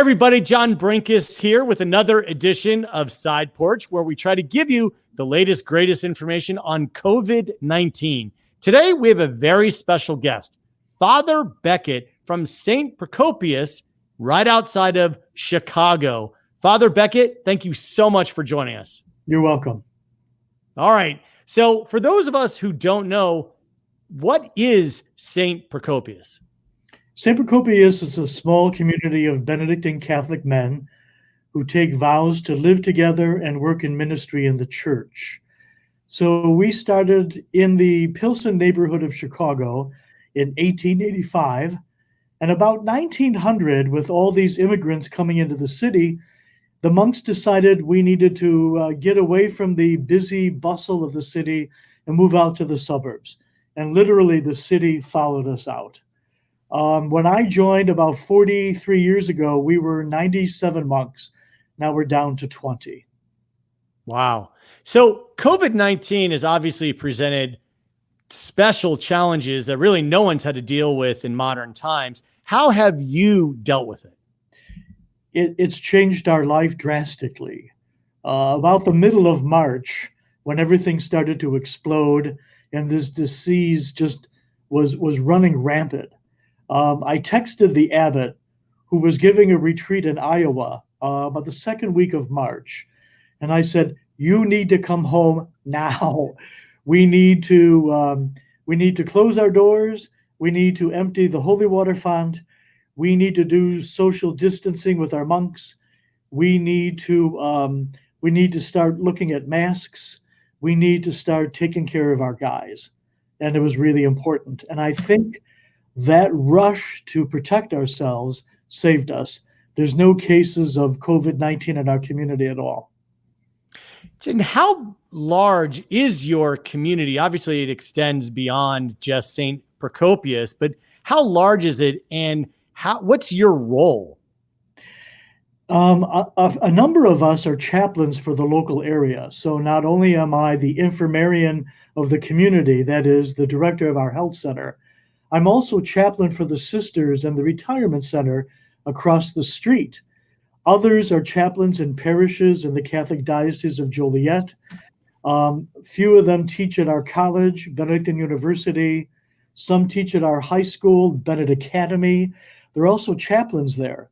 everybody. John Brenkus here with another edition of Sideporch, where we try to give you the latest, greatest information on COVID-19. Today, we have a very special guest, Father Becket from St. Procopius, right outside of Chicago. Father Becket, thank you so much for joining us. You're welcome. All right. So for those of us who don't know, what is St. Procopius? St. Procopius is a small community of Benedictine Catholic men who take vows to live together and work in ministry in the church. So we started in the Pilsen neighborhood of Chicago in 1885. And about 1900, with all these immigrants coming into the city, the monks decided we needed to get away from the busy bustle of the city and move out to the suburbs. And literally the city followed us out. When I joined about 43 years ago, we were 97 monks. Now we're down to 20. Wow. So COVID-19 has obviously presented special challenges that really no one's had to deal with in modern times. How have you dealt with it? It's changed our life drastically. About the middle of March, when everything started to explode and this disease just was running rampant, I texted the abbot, who was giving a retreat in Iowa about the second week of March. And I said, you need to come home now. We need to close our doors. We need to empty the holy water font. We need to do social distancing with our monks. We need to start looking at masks. We need to start taking care of our guys. And it was really important. And I think that rush to protect ourselves saved us. There's no cases of COVID-19 in our community at all. And how large is your community? Obviously, it extends beyond just St. Procopius, but how large is it, and what's your role? A number of us are chaplains for the local area. So not only am I the infirmarian of the community, that is the director of our health center, I'm also chaplain for the sisters and the retirement center across the street. Others are chaplains in parishes in the Catholic Diocese of Joliet. Few of them teach at our college, Benedictine University. Some teach at our high school, Bennett Academy. There are also chaplains there.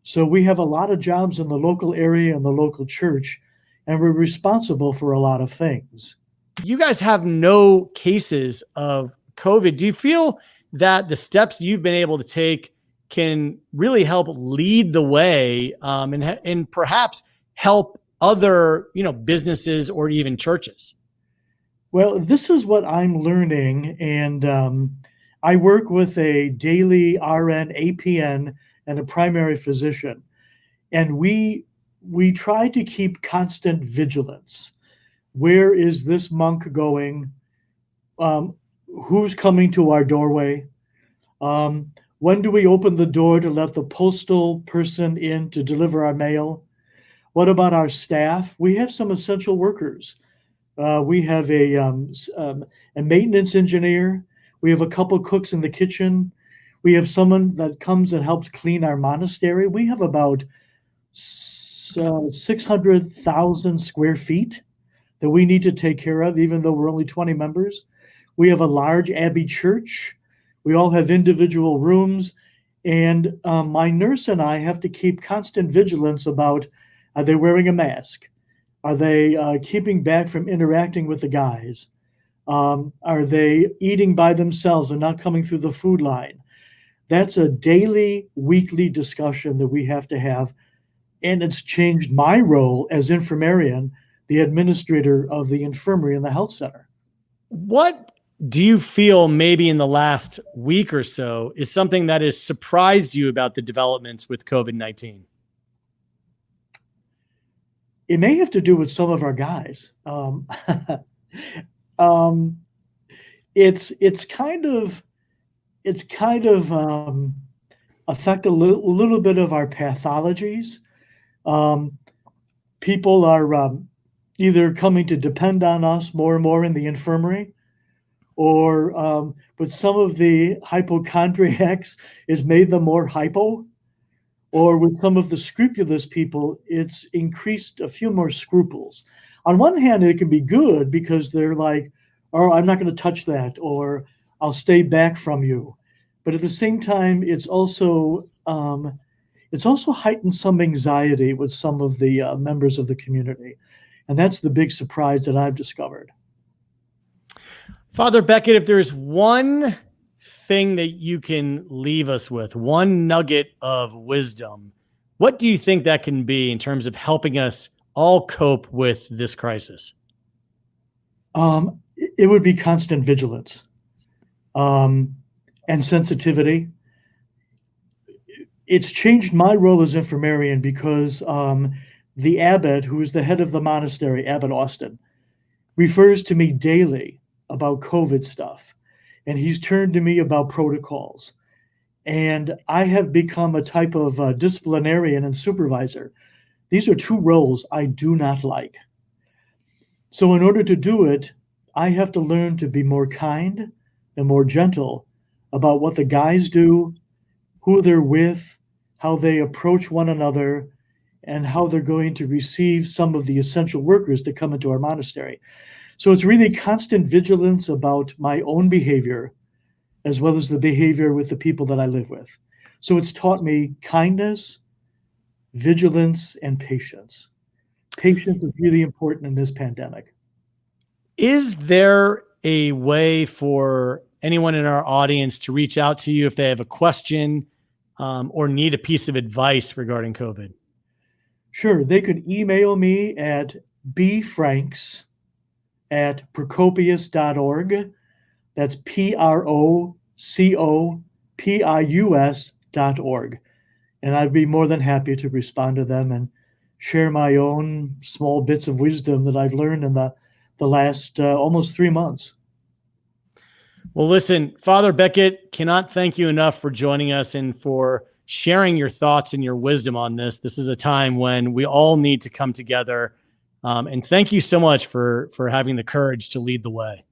So we have a lot of jobs in the local area and the local church, and we're responsible for a lot of things. You guys have no cases of COVID. Do you feel that the steps you've been able to take can really help lead the way and perhaps help other, businesses or even churches? Well, this is what I'm learning. And I work with a daily RN, APN, and a primary physician. And we try to keep constant vigilance. Where is this monk going? Who's coming to our doorway? When do we open the door to let the postal person in to deliver our mail? What about our staff? We have some essential workers. We have a maintenance engineer. We have a couple cooks in the kitchen. We have someone that comes and helps clean our monastery. We have about 600,000 square feet that we need to take care of, even though we're only 20 members. We have a large abbey church. We all have individual rooms. And my nurse and I have to keep constant vigilance about, are they wearing a mask? Are they keeping back from interacting with the guys? Are they eating by themselves and not coming through the food line? That's a daily, weekly discussion that we have to have. And it's changed my role as infirmarian, the administrator of the infirmary in the health center. What do you feel maybe in the last week or so is something that has surprised you about the developments with COVID-19? It may have to do with some of our guys. It's kind of affect a little bit of our pathologies. People are either coming to depend on us more and more in the infirmary, or but some of the hypochondriacs has made them more hypo. Or with some of the scrupulous people, it's increased a few more scruples. On one hand, it can be good because they're like, oh, I'm not going to touch that, or I'll stay back from you. But at the same time, it's also heightened some anxiety with some of the members of the community. And that's the big surprise that I've discovered. Father Becket, if there's one thing that you can leave us with, one nugget of wisdom, what do you think that can be in terms of helping us all cope with this crisis? It would be constant vigilance and sensitivity. It's changed my role as infirmarian because the abbot, who is the head of the monastery, Abbot Austin, refers to me daily about COVID stuff. And he's turned to me about protocols. And I have become a type of disciplinarian and supervisor. These are two roles I do not like. So in order to do it, I have to learn to be more kind and more gentle about what the guys do, who they're with, how they approach one another, and how they're going to receive some of the essential workers that come into our monastery. So it's really constant vigilance about my own behavior, as well as the behavior with the people that I live with. So it's taught me kindness, vigilance, and patience. Patience is really important in this pandemic. Is there a way for anyone in our audience to reach out to you if they have a question or need a piece of advice regarding COVID? Sure, they could email me at bfranks@procopius.org. That's PROCOPIUS.org. And I'd be more than happy to respond to them and share my own small bits of wisdom that I've learned in the last almost 3 months. Well, listen, Father Becket, cannot thank you enough for joining us and for sharing your thoughts and your wisdom on this. This is a time when we all need to come together. And thank you so much for having the courage to lead the way.